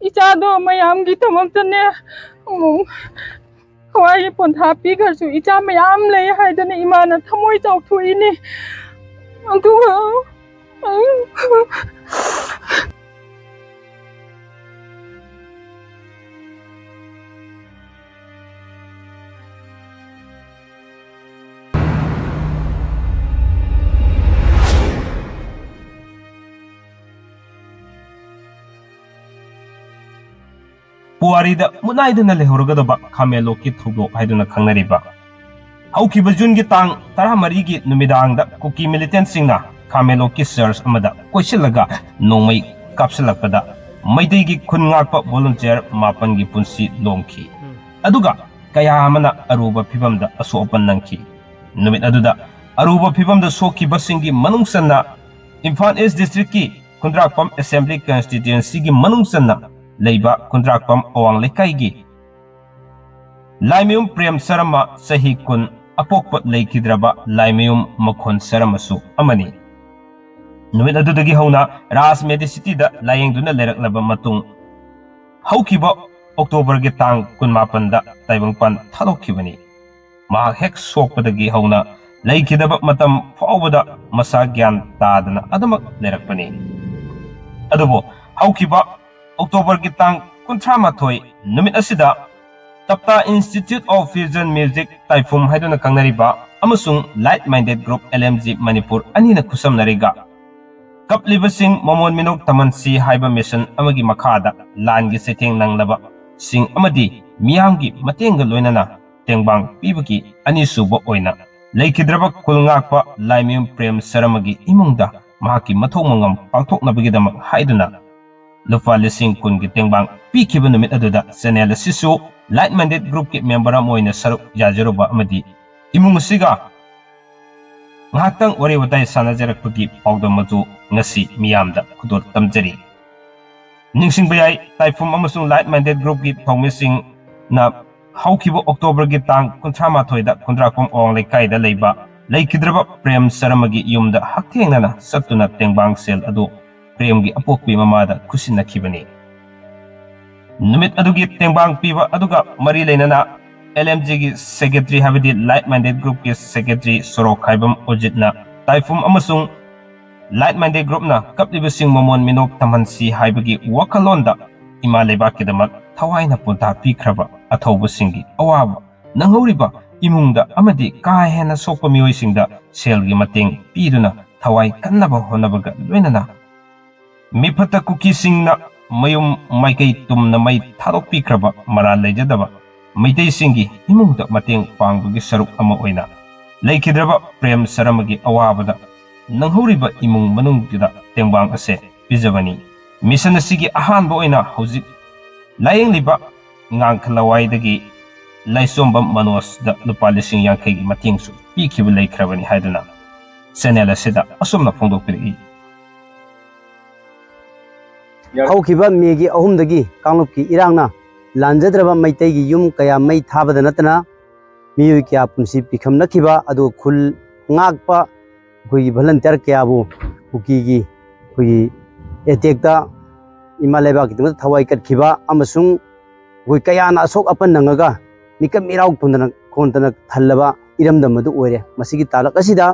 इचादो मयाम की तमक्तने खवाई पोंथा पीखरसु इचा मयाम लय हाइदने इमाना थमोय चौथुइने अदुगा पुआरीदा मुनाइदना लेहरगदबा खामेलो की थौदोक हाइदुना खंगनरिबा हौखिबा जून की तांग 13 की नुमिदांगदा कुकी मिलिटेंट सिंगना खामेलो की चर्च अमदा कोइसिलगा नोंमै कापसलकदा मैदै की खुनगाकपा वॉलंटियर 9 की पुंसी लोंखी अदुगा कया अमना अरुबा फिबमदा असोपन नंखी नुमित अदुदा अरुबा फिबमदा सोखिबा सिंगी मनुंगसन्ना इम्फाल ईस्ट डिस्ट्रिक्ट की कुंद्राकपम असेंबली कॉन्स्टिट्यूएंसी की मनुंगसन्ना लेबा कुंद्राकपम अवांग लेकाईगी लाइमयुम प्रेम सरमा सही कुन अपोकपत लेखिद्रबा लाइमयुम मखोन सरमसु अमनी नुमित अदुदगी हौना राज मेडिसिटीदा लायेंगदुना लेरकलबा मतुंग हौखिबा अक्टोबर के तांग 19 दा ताइबंगपान थादोखिबनी मा हेक सोकपदगी हौना लेखिदबा मतम फावबदा मसा ज्ञान तादना अदमक लेरकपनी अदुबो हौखिबा अक्टोबर की तांग 38 नुमित असिदा तप्ता इंस्टीट्यूट ऑफ फ्यूजन म्यूजिक ताइफुम हाइदुना कंगनरिबा अमसुंग light minded group LMG Manipur अनिना खुसमनरिगा कपलिबसिंग ममोन मिनोक तमनसी हाइबा मिशन अमगी मखादा लानगी सेथेंग नंगलबा सिंग अमदी मियामगी मतेंग लोइनना तेंगबांग पीबगी अनिसुबो ओइना लेखिद्रबा कुलंगाकपा लाइमयुम प्रेम सरमगी इमुंगदा महाकी मथौमंगम पांथोकनबगीदमक हाइदुना लुफा लिसिंग कुन की तेंगबांग पीखिबा नुमित अदुदा चैनल सिसु लाइट माइंडेड ग्रुप के मेंबर अमोइना सरुक याजरुबा अमदी इमुंग सिगा ngahakang wari watai sanajarakpagi pawda maju ngasi miyamda khudot tamjari ningsing bayai taifum amasung light minded group gi thongmising na haukibo october gi tang 38 da kundrakpom ong lekai da leiba leikidraba prem saramagi yumda hakthengnana satuna tengbang sel adu prem gi apokpi mamada khusinnakhibani numit adugi tengbang piba aduga mari leinana LMG की secretary हाबिदि light minded group के secretary Sorok खाइबम ओजितना ताइफुम अमसुंग light minded group ना कपलिबसिंग ममोन मिनोक तमनसी हाइबगी वखलोंदा इमा लेबा केदमक थवाइना पुंता पीखरबा अथौबसिंगी अवाब नंगौरिबा इमुंगदा अमदि का हेना सोकपा मियोइसिंगदा सेलगी मतेंग पीदुना थवाइ कन्नबा होनबगा लोइनना मिफता cookie सिंगना मयुम माइकै तुमना मै थादोक पीखरबा मरा लेजदबा मैतै सिंगी इमुंगदा मतेंग पांगबगी सरुक अमा ओइना लेखिद्रबा प्रेम सरमगी अवाबदा नंगौरिबा इमुंग मनुंगदा तेंबांग असे पिजबनी mission असिगी अहानबा ओइना हौजिक लायेंगलिबा ngang laisomba manos da lupa lising yankay mating su pikibu laikrabani haiduna senela sida asumna phongdok piri haukiba megi ahumdagi kanglupki irangna lanjadraba maitegi yum kaya mai thabada natana miyu kya punsi pikham nakhiba adu khul ngakpa koi volunteer kya bu ukigi koi etekta imaleba kitu thawai kat khiba amasung koi kaya na asok apan nangaga mikam mirau pundana kontana thallaba iramdam madu oire masigi talak asida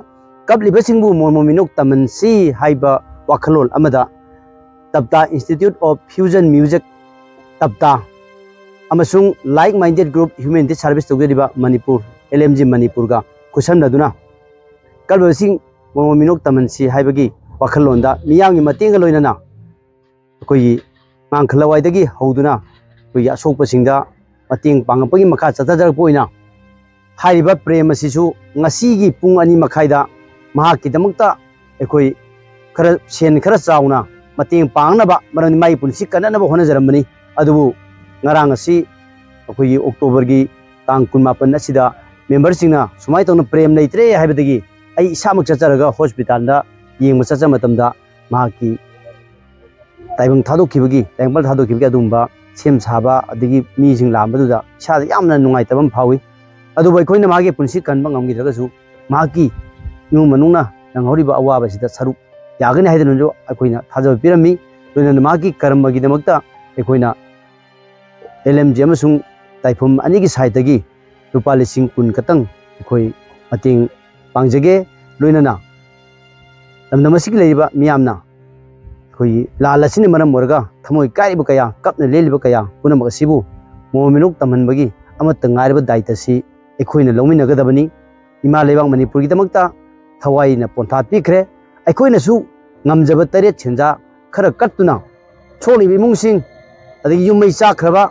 kabliba singbu mominok tamansi haiba wakhalol amada Tabta Institute of Fusion Music Tabta amasung like minded group humanity service togediba Manipur LMG Manipur ga kusam naduna kalbasing mominok tamansi haibagi wakhalonda miyang matenga loinana koi mangkhlawai dagi hoduna koi asok pasingda mating pangapagi makha chatajar poina haiba prema sisu ngasi gi pung ani makhaida mahaki damakta ekoi khara sen khara chauna mating pangnaba marani mai punsi kananaba honajarambani adubu ngarang asi akoi october gi tang 18 asida member singna sumai tawna prem leitre haibadagi ai isamak chacharaga hospital da yengma chacha matamda mahaki taibang thadokibagi taibal thadokibagi adumba sem saba adigi mi sing lambaduda sa yamna nungai tabam phawi adu bai khoina mage punsi kanba ngamgi dagasu magi yu manungna nanghori ba awaba sida saru yagani haidanu jo akoina thaja pirami loina magi karambagi damakta ꯑꯩꯈꯣꯏꯅ LMG ꯑꯃꯁꯨꯡ ꯇꯥꯏꯐꯝ ꯑꯅꯤꯒꯤ ꯁꯥꯏꯠꯇꯒꯤ ꯂꯨꯄꯥ ꯂꯤꯁꯤꯡ 10 ꯈꯛꯇꯪ ꯑꯩꯈꯣꯏ ꯃꯇꯦꯡ ꯄꯥꯡꯖꯒꯦ ꯂꯣꯏꯅꯅ ꯂꯝꯗꯝ ꯑꯁꯤꯒꯤ ꯂꯩꯔꯤꯕ ꯃꯤꯌꯥꯝꯅ ꯑꯩꯈꯣꯏꯒꯤ ꯂꯥꯜ ꯑꯁꯤꯅ ꯃꯔꯝ ꯑꯣꯏꯔꯒ ꯊꯃꯣꯏ ꯀꯥꯏꯔꯤꯕ ꯀꯌꯥ ꯀꯞꯅ ꯂꯦꯜꯂꯤꯕ ꯀꯌꯥ ꯄꯨꯝꯅꯃꯛ ꯑꯁꯤꯕꯨ ꯃꯑꯣꯡ ꯃꯤꯅꯣꯛ ꯇꯝꯍꯟꯕꯒꯤ ꯑꯃꯠꯇ ꯉꯥꯏꯔꯕ ꯗꯥꯏꯇꯁꯤ ꯑꯩꯈꯣꯏꯅ ꯂꯧꯃꯤꯟꯅꯒꯗꯕꯅꯤ ꯏꯃꯥ ꯂꯩꯕꯥꯛ ꯃꯅꯤꯄꯨꯔꯒꯤꯗꯃꯛꯇ ꯊꯋꯥꯏꯅ ꯄꯣꯟꯊꯥ ꯄꯤꯈ꯭ꯔꯦ ꯑꯩꯈꯣꯏꯅꯁꯨ ꯉꯝꯖꯕ ꯇꯔꯦꯠ ꯁꯦꯟꯖꯥ ꯈꯔ ꯀꯠꯇꯨꯅ ꯁꯣꯛꯂꯤꯕ ꯏꯃꯨꯡꯁꯤꯡ ꯑꯗꯒꯤ ꯌꯨꯝ ꯃꯩ ꯆꯥꯛꯈ꯭ꯔꯕ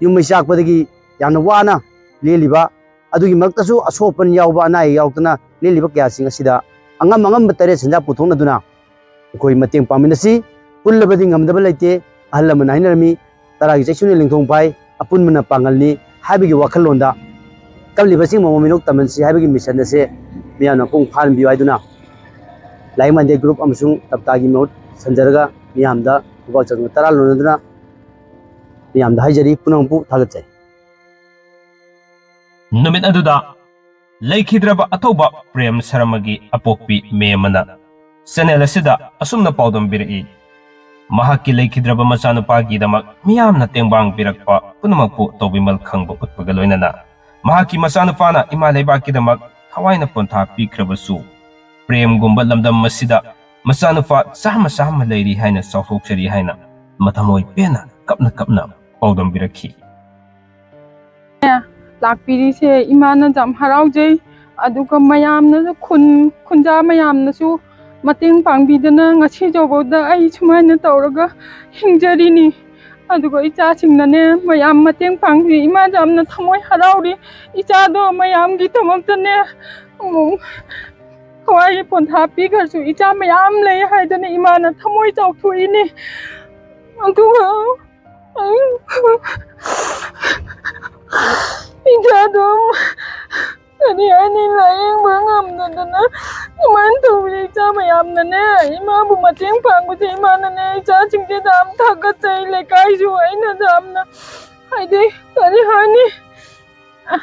ꯌꯨꯝ ꯃꯩ ꯆꯥꯛꯄꯗꯒꯤ ꯌꯥꯝꯅ ꯋꯥꯅ ꯂꯦꯜꯂꯤꯕ ꯑꯗꯨꯒꯤ ꯃꯔꯛꯇꯁꯨ ꯑꯁꯣꯛꯄꯟ ꯌꯥꯎꯕ ꯑꯅꯥ ꯑꯌꯦꯛ ꯌꯥꯎꯗꯅ ꯂꯦꯜꯂꯤꯕ ꯀꯌꯥꯁꯤꯡ ꯑꯁꯤꯗ ꯑꯉꯝꯕ ꯇꯔꯦꯠ ꯁꯦꯟꯖꯥ ꯄꯨꯊꯣꯛꯅꯗꯨꯅ ꯑꯩꯈꯣꯏ ꯃꯇꯦꯡ ꯄꯥꯡꯃꯤꯟꯅꯁꯤ ꯄꯨꯜꯂꯕꯗꯤ ꯉꯝꯗꯕ ꯂꯩꯇꯦ ꯑꯍꯜ ꯂꯃꯟ ꯍꯥꯏꯅꯔꯝꯃꯤ ꯇꯔꯥꯒꯤ ꯆꯩꯁꯨꯅ ꯂꯤꯡꯊꯣꯡ ꯐꯥꯏ ꯑꯄꯨꯟꯕꯅ ꯄꯥꯡꯒꯜꯅꯤ ꯍꯥꯏꯕꯒꯤ ꯋꯥꯈꯜꯂꯣꯟꯗ ꯀꯞꯂꯤꯕꯁꯤꯡ ꯃꯑꯣꯡ ꯃꯤꯅꯣꯛ ꯇꯝꯍꯟꯁꯤ ꯍꯥꯏꯕꯒꯤ ꯃꯤꯁꯟ ꯑꯁꯦ ꯃꯤꯌꯥꯝꯅ ꯃꯄꯨꯡ ꯐꯥꯍꯟꯕꯤꯌꯨ ꯍꯥꯏꯗꯨꯅ ꯂꯥꯏꯌꯦꯡ ꯃꯟꯗꯦ ꯒ꯭ꯔꯨꯞ ꯑꯃꯁꯨꯡ ꯇꯞꯇꯥꯒꯤ ꯃꯍꯨꯠ ꯁꯟꯖꯔꯒ ꯃꯤꯌꯥꯝꯗ ꯈꯨꯕꯥꯛ ꯆꯪꯅ ꯇꯔꯥ ꯂꯣꯟꯅꯗꯨꯅ ꯃꯤꯌꯥꯝꯗ ꯍꯥꯏꯖꯔꯤ ꯄꯨꯝꯅꯃꯛꯄꯨ ꯊꯥꯒꯠꯆꯩ नुमित अदुदा लेखिद्रबा अथौबा प्रेम शर्मागी अपोक्पी मेमना चैनल असिदा असुमना पाउदम बिरई महाकी लेखिद्रबा मचानुपागी दमक मियामना तेंबांग बिरकपा पुनमकपु तौबिमल खंगबा उत्पगा लोइनना महाकी मचानुपाना इमा लेबाकी दमक थवाइना पोंथा पीख्रबसु प्रेम गुंबा लमदम मसिदा मचानुपा चामा लेरी हाइना चौफोक्चरी हाइना मथमोय पेना कपना पाउदम बिरखी लाक्पीरीसे इमाना जाम हराउजै अदुगा मयामना खुंजा मयामनासु मतेंग पांगबीदना ngasi जौबोदा आई सुमाइना तौरगा हिंजरीनी अदुगा इचासिंगनाने मयाम मतेंग पांगबी इमा जामना थमोय हराउरी इचादो मयामगी तमक्तने हवाई पोंथा पीगरसु इचा मयाम लै हाइदना इमाना थमोय चौथुइनी अदुगा इजादम अरे अने लायेंग बंगमदना इमान तौबी इचा मयामनने इमाबु मतेंग पांगबजे इमानने इचा चिंगे दाम थागतै लेकाइजु आइना दामना हाइदे करि हानि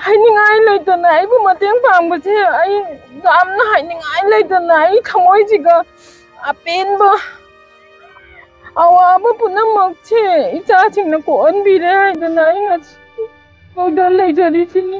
हाइनिंगाइ लैतना आइबु मतेंग पांगबजे आइ दामना हाइनिंगाइ लैतना आइ थमोइजिगा अपेनबा अवाबा पुनमकछे इचा चिंगना कोअनबिरे हाइदना आइ ngasi Udah lagi jadi sini.